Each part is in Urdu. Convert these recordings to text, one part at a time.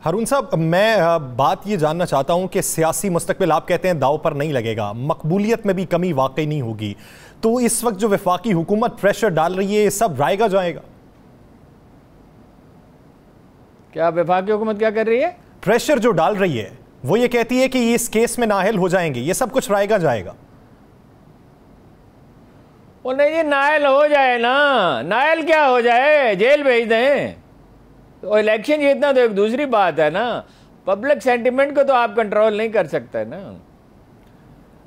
ہارون صاحب، میں بات یہ جاننا چاہتا ہوں کہ سیاسی مستقبل آپ کہتے ہیں داؤ پر نہیں لگے گا، مقبولیت میں بھی کمی واقعی نہیں ہوگی، تو اس وقت جو وفاقی حکومت پریشر ڈال رہی ہے یہ سب رائے گا جائے گا؟ کیا وفاقی حکومت کیا کر رہی ہے؟ پریشر جو ڈال رہی ہے وہ یہ کہتی ہے کہ یہ اس کیس میں نااہل ہو جائیں گے، یہ سب کچھ رائے گا جائے گا۔ وہ نہیں جی، نااہل ہو جائے نا، نااہل کیا ہو جائے، جیل بھیج دیں۔ تو الیکشن جیتنا تو ایک دوسری بات ہے نا، پبلک سینٹیمنٹ کو تو آپ کنٹرول نہیں کر سکتے نا۔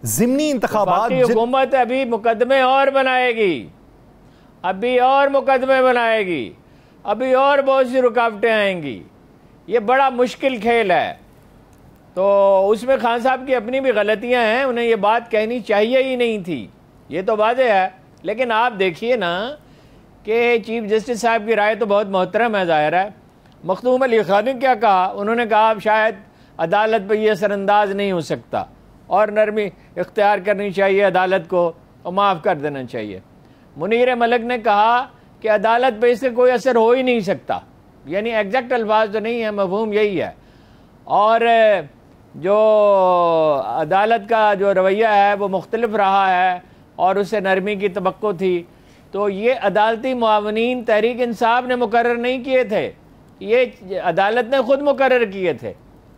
ضمنی انتخابات وفاقی حکومت ابھی مقدمے اور بنائے گی، ابھی اور مقدمے بنائے گی، ابھی اور بہت سی رکاوٹیں آئیں گی، یہ بڑا مشکل کھیل ہے۔ تو اس میں خان صاحب کی اپنی بھی غلطیاں ہیں، انہیں یہ بات کہنی چاہیے ہی نہیں تھی، یہ تو واضح ہے۔ لیکن آپ دیکھیے نا کہ چیف جسٹس صاحب کی رائے تو بہت محترم ہے، ظاہر ہے۔ مخدوم علی خان نے کیا کہا؟ انہوں نے کہا اب شاید عدالت پہ یہ اثر انداز نہیں ہو سکتا اور نرمی اختیار کرنی چاہیے عدالت کو اور معاف کر دینا چاہیے۔ منیر ملک نے کہا کہ عدالت پہ اس سے کوئی اثر ہو ہی نہیں سکتا، یعنی ایگزیکٹ الفاظ تو نہیں ہے، مفہوم یہی ہے۔ اور جو عدالت کا جو رویہ ہے وہ مختلف رہا ہے اور اس سے نرمی کی توقع تھی، تو یہ عدالتی معاونین تحریک انصاف نے مقرر نہیں کیے تھے، یہ عدالت نے خود مقرر کیے تھے۔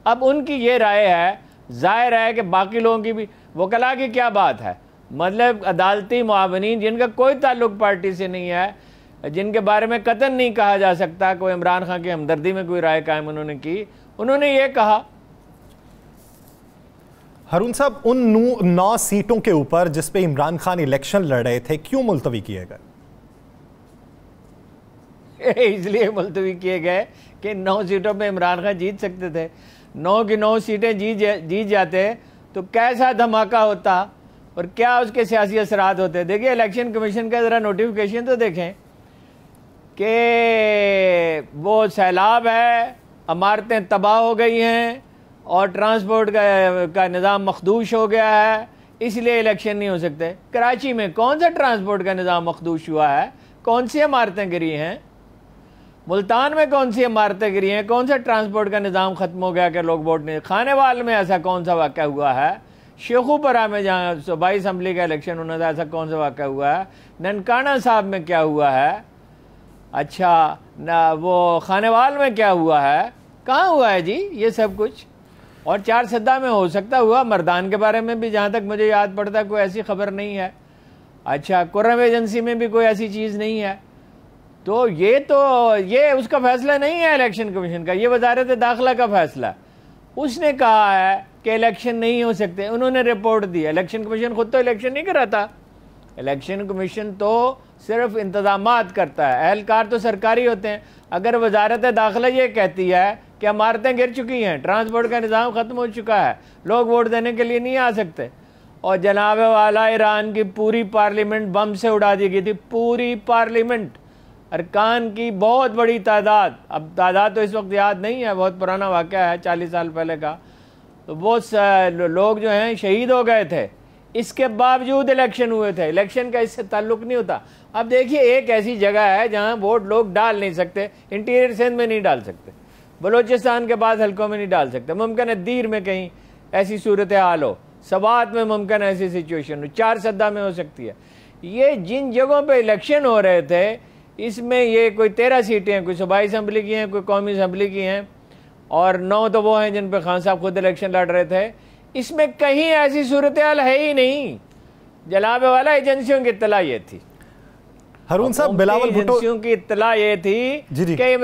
اب ان کی یہ رائے ہے، ظاہر ہے کہ باقی لوگوں کی بھی، وکلاء کی کیا بات ہے؟ مطلب عدالتی معاونین جن کا کوئی تعلق پارٹی سے نہیں ہے، جن کے بارے میں قطعاً نہیں کہا جا سکتا کوئی عمران خان کی ہمدردی میں کوئی رائے قائم انہوں نے کی، انہوں نے یہ کہا۔ ہارون صاحب، ان 9 سیٹوں کے اوپر جس پہ عمران خان الیکشن لڑ رہے تھے کیوں ملتوی کیے گئے؟ اس لیے ملتوی کیے گئے کہ 9 سیٹوں پہ عمران خان جیت سکتے تھے، 9 کی 9 سیٹیں جیت جاتے تو کیسا دھماکہ ہوتا اور کیا اس کے سیاسی اثرات ہوتے۔ دیکھیں الیکشن کمیشن کا ذرا نوٹیفیکیشن تو دیکھیں کہ وہ سیلاب ہے، عمارتیں تباہ ہو گئی ہیں اور ٹرانسپورٹ کا نظام مخدوش ہو گیا ہے، اس لیے الیکشن نہیں ہو سکتے۔ کراچی میں کون سا ٹرانسپورٹ کا نظام مخدوش ہوا ہے؟ کون سی عمارتیں گری ہیں؟ ملتان میں کون سی عمارتیں گری ہیں؟ کون سا ٹرانسپورٹ کا نظام ختم ہو گیا کہ لوگ ووٹ نہیں؟ خانے وال میں ایسا کون سا واقعہ ہوا ہے؟ شیخوپورہ میں جہاں صوبائی اسمبلی کا الیکشن ہونا تھا ایسا کون سا واقعہ ہوا ہے؟ ننکانہ صاحب میں کیا ہوا ہے؟ اچھا وہ خانے وال میں کیا ہوا ہے؟ کہاں ہوا ہے جی یہ سب کچھ؟ اور 4 سدہ میں ہو سکتا ہوا، مردان کے بارے میں بھی جہاں تک مجھے یاد پڑتا ہے کوئی ایسی خبر نہیں ہے۔ اچھا کرم ایجنسی میں بھی کوئی ایسی چیز نہیں ہے۔ تو یہ اس کا فیصلہ نہیں ہے الیکشن کمیشن کا، یہ وزارت داخلہ کا فیصلہ ہے۔ اس نے کہا ہے کہ الیکشن نہیں ہو سکتے، انہوں نے رپورٹ دی۔ الیکشن کمیشن خود تو الیکشن نہیں کراتا، الیکشن کمیشن تو صرف انتظامات کرتا ہے، اہلکار تو سرکاری ہوتے ہیں۔ اگر وزارت داخلہ یہ کہتی ہے کہ عمارتیں گر چکی ہیں، ٹرانسپورٹ کا نظام ختم ہو چکا ہے، لوگ ووٹ دینے کے لیے نہیں آ سکتے، اور جناب والا ایران کی پوری پارلیمنٹ بم سے اڑا دی گئی تھی، پوری پارلیمنٹ، ارکان کی بہت بڑی تعداد، اب تعداد تو اس وقت یاد نہیں ہے، بہت پرانا واقعہ ہے 40 سال پہلے کا، تو بہت لوگ جو ہیں شہید ہو گئے تھے، اس کے باوجود الیکشن ہوئے تھے۔ الیکشن کا اس سے تعلق نہیں ہوتا۔ اب دیکھیے ایک ایسی جگہ ہے جہاں ووٹ لوگ ڈال نہیں سکتے، انٹیریئر سندھ میں نہیں ڈال سکتے، بلوچستان کے بعد حلقوں میں نہیں ڈال سکتے، ممکن ہے دیر میں کہیں ایسی صورتحال ہو، سوات میں ممکن ہے ایسی سچویشن ہو، 4 سدہ میں ہو سکتی ہے۔ یہ جن جگہوں پہ الیکشن ہو رہے تھے اس میں یہ کوئی 13 سیٹیں ہیں، کوئی صوبائی اسمبلی کی ہیں، کوئی قومی اسمبلی کی ہیں، اور 9 تو وہ ہیں جن پہ خان صاحب خود الیکشن لڑ رہے تھے۔ اس میں کہیں ایسی صورتحال ہے ہی نہیں۔ جلاب والا ایجنسیوں کی اطلاع یہ تھی، ہارون صاحب، بلاول بھٹو ایجنسیوں کی اطلاع یہ تھی کہ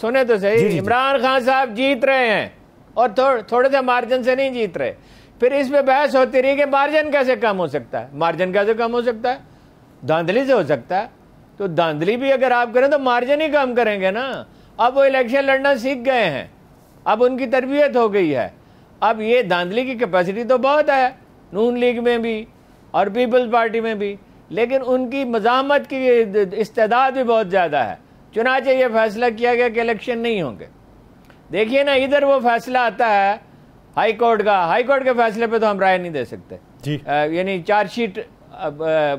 سنیں تو صحیح، عمران خان صاحب جیت رہے ہیں اور تھوڑے سے مارجن سے نہیں جیت رہے۔ پھر اس پہ بحث ہوتی رہی کہ مارجن کیسے کم ہو سکتا ہے، مارجن کیسے کم ہو سکتا ہے، دھاندلی سے ہو سکتا ہے۔ تو دھاندلی بھی اگر آپ کریں تو مارجن ہی کم کریں گے نا۔ اب وہ الیکشن لڑنا سیکھ گئے ہیں، اب ان کی تربیت ہو گئی ہے، اب یہ دھاندلی کی کیپیسٹی تو بہت ہے نون لیگ میں بھی اور پیپلز پارٹی میں بھی، لیکن ان کی مزاحمت کی استعداد بھی بہت زیادہ ہے۔ چنانچہ یہ فیصلہ کیا گیا کہ الیکشن نہیں ہوں گے۔ دیکھیے نا ادھر وہ فیصلہ آتا ہے ہائی کورٹ کا، ہائی کورٹ کے فیصلے پہ تو ہم رائے نہیں دے سکتے، یعنی چارج شیٹ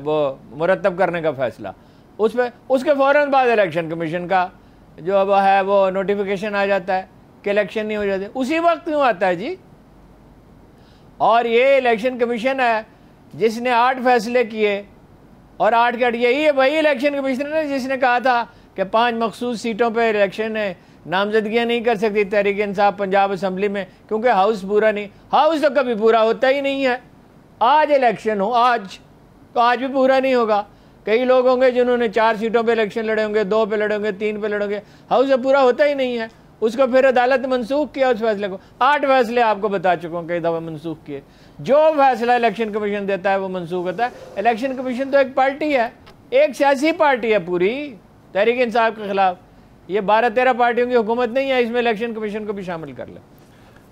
وہ مرتب کرنے کا فیصلہ، اس کے فوراً بعد الیکشن کمیشن کا جو ہے وہ نوٹیفیکیشن آ جاتا ہے کہ الیکشن نہیں ہو جاتے. اسی وقت کیوں آتا ہے جی؟ اور یہ الیکشن کمیشن ہے جس نے 8 فیصلے کیے اور 8 کے 8 یہی ہے وہی الیکشن کمیشنر ہے جس نے کہا تھا کہ 5 مخصوص سیٹوں پہ الیکشن ہے، نامزدگیاں نہیں کر سکتی تحریک انصاف پنجاب اسمبلی میں کیونکہ ہاؤس پورا نہیں. ہاؤس تو کبھی پورا ہوتا ہی نہیں ہے. آج الیکشن ہو آج تو آج بھی پورا نہیں ہوگا. کئی لوگ ہوں گے جنہوں نے 4 سیٹوں پہ الیکشن لڑے ہوں گے، 2 پہ لڑے ہوں گے، 3 پہ لڑے ہوں گے. ہاؤس تو پورا ہوتا ہی نہیں ہے. اس کو پھر عدالت منسوخ کیا اس فیصلے کو. 8 فیصلے آپ کو بتا چکا ہوں کئی دفعہ منسوخ کیے. جو فیصلہ الیکشن کمیشن دیتا ہے وہ منسوخ ہوتا ہے. الیکشن کمیشن تو ایک پارٹی ہے، ایک سیاسی پارٹی ہے پوری تحریک انصاف کے خلاف. یہ 12-13 پارٹیوں کی حکومت نہیں ہے، اس میں الیکشن کمیشن کو بھی شامل کر لیں.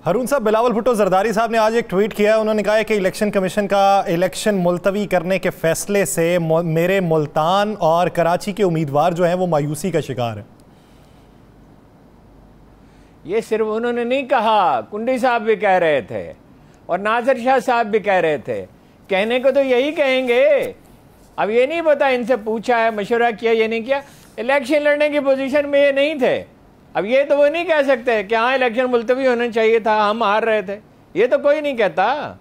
ہارون صاحب، بلاول بھٹو زرداری صاحب نے آج ایک ٹویٹ کیا. انہوں نے کہا ہے کہ الیکشن کمیشن کا الیکشن ملتوی کرنے کے فیصلے سے میرے ملتان اور کراچی کے امیدوار جو ہیں وہ مایوسی کا شکار ہیں. یہ صرف انہوں نے نہیں کہا، کنڈی صاحب بھی کہہ رہے تھے اور ناصر شاہ صاحب بھی کہہ رہے تھے. کہنے کو تو یہی کہیں گے. اب یہ نہیں پتا ان سے پوچھا ہے، مشورہ کیا، یہ نہیں کیا. الیکشن لڑنے کی پوزیشن میں یہ نہیں تھے. اب یہ تو وہ نہیں کہہ سکتے کہ ہاں الیکشن ملتوی ہونا چاہیے تھا، ہم ہار رہے تھے. یہ تو کوئی نہیں کہتا.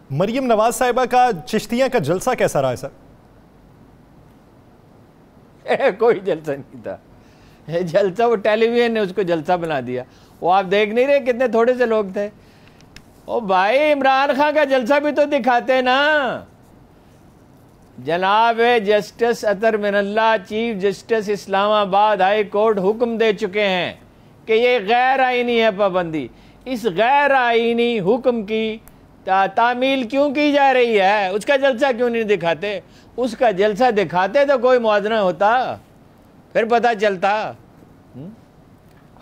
مریم نواز صاحبہ کا چشتیاں کا جلسہ کیسا رہا ہے سر؟ کوئی جلسہ نہیں تھا. جلسہ وہ ٹیلی ویژن نے اس کو جلسہ بنا دیا. وہ آپ دیکھ نہیں رہے کتنے تھوڑے سے لوگ تھے. او بھائی عمران خان کا جلسہ بھی تو دکھاتے نا. جناب جسٹس اطہر من اللہ چیف جسٹس اسلام آباد ہائی کورٹ حکم دے چکے ہیں کہ یہ غیر آئینی ہے پابندی. اس غیر آئینی حکم کی تعمیل کیوں کی جا رہی ہے؟ اس کا جلسہ کیوں نہیں دکھاتے؟ اس کا جلسہ دکھاتے تو کوئی موازنہ ہوتا، پھر پتہ چلتا.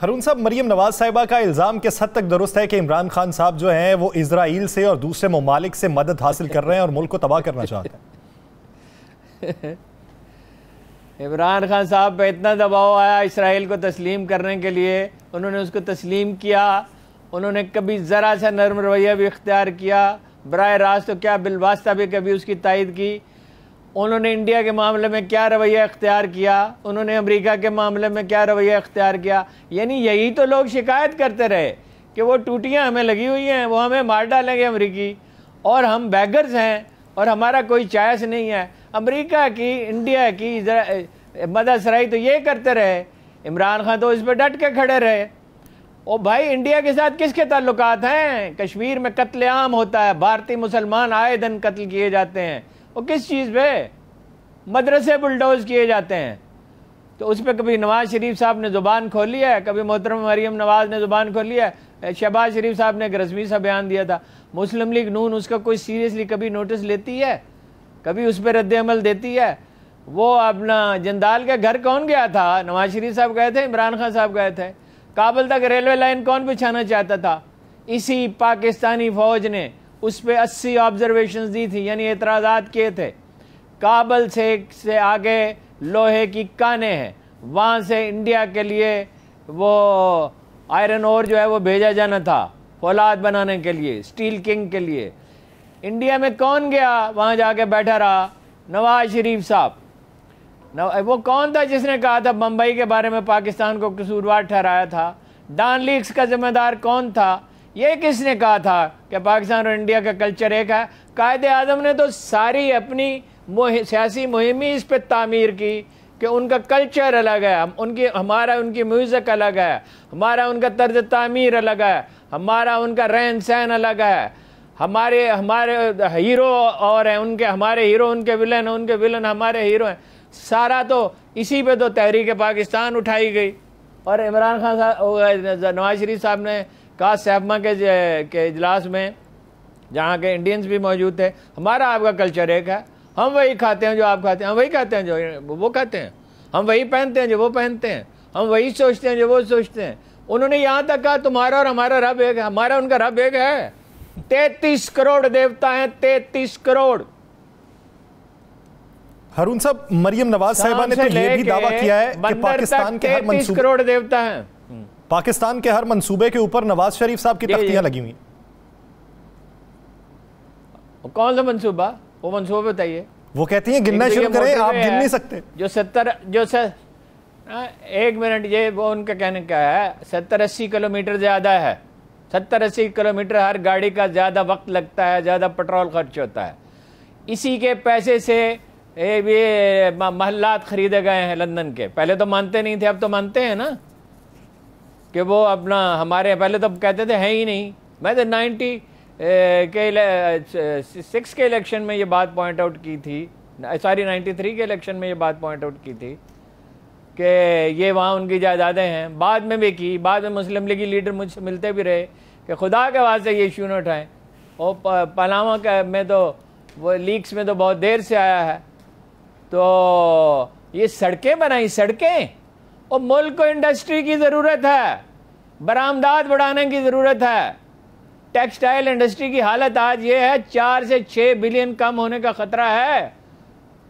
ہارون صاحب، مریم نواز صاحبہ کا الزام کس حد تک درست ہے کہ عمران خان صاحب جو ہیں وہ اسرائیل سے اور دوسرے ممالک سے مدد حاصل کر رہے ہیں اور ملک کو تباہ کرنا چاہتے ہیں؟ عمران خان صاحب پہ اتنا دباؤ آیا اسرائیل کو تسلیم کرنے کے لیے، انہوں نے اس کو تسلیم کیا. انہوں نے کبھی ذرا سا نرم رویہ بھی اختیار کیا، براہ راست تو کیا بالواسطہ بھی کبھی اس کی تائید کی. انہوں نے انڈیا کے معاملے میں کیا رویہ اختیار کیا، انہوں نے امریکہ کے معاملے میں کیا رویہ اختیار کیا. یعنی یہی تو لوگ شکایت کرتے رہے کہ وہ ٹوٹیاں ہمیں لگی ہوئی ہیں، وہ ہمیں مار ڈالیں گے امریکی، اور ہم بیگرز ہیں اور ہمارا کوئی چوائس نہیں ہے. امریکہ کی، انڈیا کی مدد سرائی تو یہ کرتے رہے. عمران خان تو اس پہ ڈٹ کے کھڑے رہے. او بھائی انڈیا کے ساتھ کس کے تعلقات ہیں؟ کشمیر میں قتل عام ہوتا ہے، بھارتی مسلمان آئے دن قتل کیے جاتے ہیں. وہ کس چیز پہ؟ مدرسے بلڈوز کیے جاتے ہیں. تو اس پہ کبھی نواز شریف صاحب نے زبان کھولی ہے، کبھی محترم مریم نواز نے زبان کھولی ہے. شہباز شریف صاحب نے ایک رسمی سا بیان دیا تھا. مسلم لیگ نون اس کا کوئی سیریسلی کبھی نوٹس لیتی ہے؟ کبھی اس پہ رد عمل دیتی ہے؟ وہ اپنا جندال کے گھر کون گیا تھا؟ نواز شریف صاحب گئے تھے، عمران خان صاحب گئے تھے. کابل تک ریلوے لائن کون بچھانا چاہتا تھا؟ اسی پاکستانی فوج نے اس پہ 80 آبزرویشنز دی تھی، یعنی اعتراضات کیے تھے. کابل سے آگے لوہے کی کانیں ہیں، وہاں سے انڈیا کے لیے وہ آئرن اور جو ہے وہ بھیجا جانا تھا فولاد بنانے کے لیے، اسٹیل کنگ کے لیے. انڈیا میں کون گیا؟ وہاں جا کے بیٹھا رہا نواز شریف صاحب. وہ کون تھا جس نے کہا تھا بمبئی کے بارے میں پاکستان کو قصوروار ٹھہرایا تھا؟ ڈان لیکس کا ذمہ دار کون تھا؟ یہ کس نے کہا تھا کہ پاکستان اور انڈیا کا کلچر ایک ہے؟ قائد اعظم نے تو ساری اپنی سیاسی مہم ہی اس پہ تعمیر کی کہ ان کا کلچر الگ ہے، ان کی میوزک الگ ہے، ہمارا ان کا طرز تعمیر الگ ہے، ہمارا ان کا رہن سہن الگ ہے، ہمارے ہیرو اور ہیں ان کے، ہمارے ہیرو ان کے ولن ہیں، ان کے ولن ہمارے ہیرو ہیں. سارا تو اسی پہ تو تحریک پاکستان اٹھائی گئی. اور عمران خان صاحب، نواز شریف صاحب نے کہا سیفما کے اجلاس میں جہاں کے انڈینز بھی موجود تھے، ہمارا آپ کا کلچر ایک ہے، ہم وہی کھاتے ہیں جو آپ کھاتے ہیں، ہم وہی کھاتے ہیں جو وہ کھاتے ہیں، ہم وہی پہنتے ہیں جو وہ پہنتے ہیں، ہم وہی سوچتے ہیں جو وہ سوچتے ہیں. انہوں نے یہاں تک کہا تمہارا اور ہمارا رب ایک ہے، ہمارا ان کا رب ایک ہے. 33 کروڑ دیوتا ہیں، 33 کروڑ. ہارون صاحب، مریم نواز صاحبہ نے تو یہ بھی دعویٰ کیا ہے کہ پاکستان کے ہر 33 کروڑ دیوتا ہیں. پاکستان کے ہر منصوبے کے اوپر نواز شریف صاحب کی تختیاں لگی ہوئی. کون سا منصوبہ؟ وہ منصوبہ بتائیے. وہ کہتی ہیں گننا شروع کریں، آپ گن نہیں سکتے. ایک منٹ، یہ وہ ان کا کہنے کا ہے 70-80 کلومیٹر زیادہ ہے، 70-80 کلومیٹر ہر گاڑی کا زیادہ وقت لگتا ہے، زیادہ پٹرول خرچ ہوتا ہے، اسی کے پیسے سے یہ محلات خریدے گئے ہیں لندن کے. پہلے تو مانتے نہیں تھے، اب تو مانتے ہیں نا کہ وہ اپنا ہمارے، پہلے تو کہتے تھے ہے ہی نہیں. میں تو 96 کے الیکشن میں یہ بات پوائنٹ آؤٹ کی تھی، 93 کے الیکشن میں یہ بات پوائنٹ آؤٹ کی تھی کہ یہ وہاں ان کی جائیدادیں ہیں. بعد میں بھی کی، بعد میں مسلم لیگی لیڈر مجھ سے ملتے بھی رہے کہ خدا کے واسطے یہ ایشو نہ اٹھائیں. اور پاناما میں تو وہ لیکس میں تو بہت دیر سے آیا ہے. تو یہ سڑکیں بنائی، سڑکیں، اور ملک کو انڈسٹری کی ضرورت ہے، برآمدات بڑھانے کی ضرورت ہے. ٹیکسٹائل انڈسٹری کی حالت آج یہ ہے 4 سے 6 بلین کم ہونے کا خطرہ ہے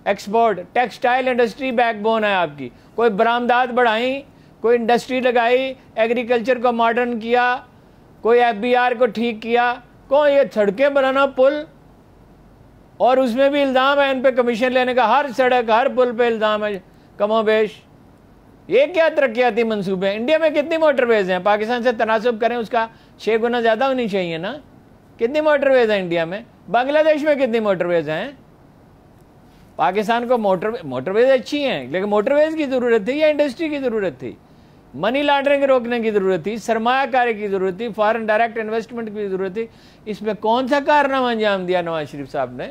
export. Textile industry back bone ہے آپ کی. کوئی برآمدات بڑھائیں، کوئی انڈسٹری لگائی، ایگریکلچر کو ماڈرن کیا، کوئی FBR کو ٹھیک کیا. کون یہ سڑکیں بنانا، پل، اور اس میں بھی الزام ہے ان پہ کمیشن لینے کا. ہر سڑک، ہر پل پہ الزام ہے کم و بیش. یہ کیا ترقیاتی منصوبے ہیں؟ انڈیا میں کتنی موٹر ویز ہیں؟ پاکستان سے تناسب کریں، اس کا 6 گنا زیادہ ہونی چاہیے نا. کتنی موٹر ویز ہیں انڈیا میں؟ بنگلہ دیش میں کتنی موٹر ویز ہیں؟ پاکستان کو موٹر ویز اچھی ہیں، لیکن موٹر ویز کی ضرورت تھی یا انڈسٹری کی ضرورت تھی؟ منی لانڈرنگ روکنے کی ضرورت تھی، سرمایہ کاری کی ضرورت تھی، فارن ڈائریکٹ انویسٹمنٹ کی ضرورت تھی. اس میں کون سا کارنامہ انجام دیا نواز شریف صاحب نے؟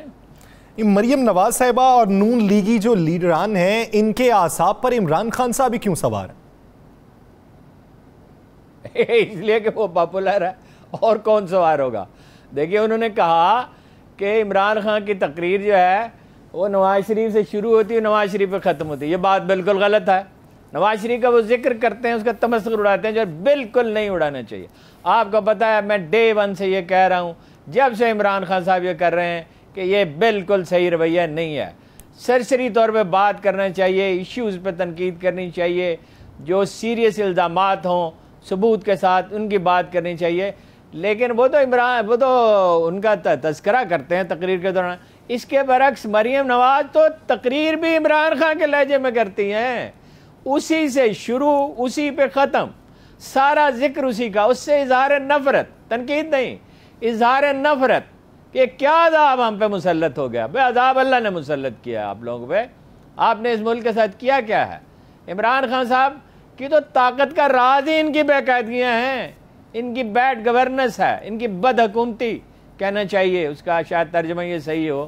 مریم نواز صاحبہ اور نون لیگی جو لیڈران ہیں، ان کے اعصاب پر عمران خان صاحب ہی کیوں سوار ہیں؟ اس لیے کہ وہ پاپولر ہے، اور کون سوار ہوگا؟ دیکھیے، انہوں نے کہا کہ عمران خان کی تقریر جو ہے وہ نواز شریف سے شروع ہوتی ہے، نواز شریف پہ ختم ہوتی ہے. یہ بات بالکل غلط ہے. نواز شریف کا وہ ذکر کرتے ہیں، اس کا تمسخر اڑاتے ہیں، جو بالکل نہیں اڑانا چاہیے. آپ کو پتہ ہے، میں ڈے 1 سے یہ کہہ رہا ہوں، جب سے عمران خان صاحب یہ کر رہے ہیں، کہ یہ بالکل صحیح رویہ نہیں ہے. سرسری طور پہ بات کرنا چاہیے، ایشوز پہ تنقید کرنی چاہیے، جو سیریس الزامات ہوں ثبوت کے ساتھ ان کی بات کرنی چاہیے. لیکن وہ تو ان کا تذکرہ کرتے ہیں تقریر کے دوران. اس کے برعکس مریم نواز تو تقریر بھی عمران خان کے لہجے میں کرتی ہیں، اسی سے شروع، اسی پہ ختم، سارا ذکر اسی کا. اس سے اظہار نفرت، تنقید نہیں، اظہار نفرت کہ کیا عذاب ہم پہ مسلط ہو گیا. بے عذاب اللہ نے مسلط کیا آپ لوگوں پہ. آپ نے اس ملک کے ساتھ کیا ہے؟ عمران خان صاحب کی تو طاقت کا راز ہی ان کی بے قاعدگیاں ہیں، ان کی بیڈ گورننس ہے، ان کی بد حکومتی کہنا چاہیے، اس کا شاید ترجمہ یہ صحیح ہو.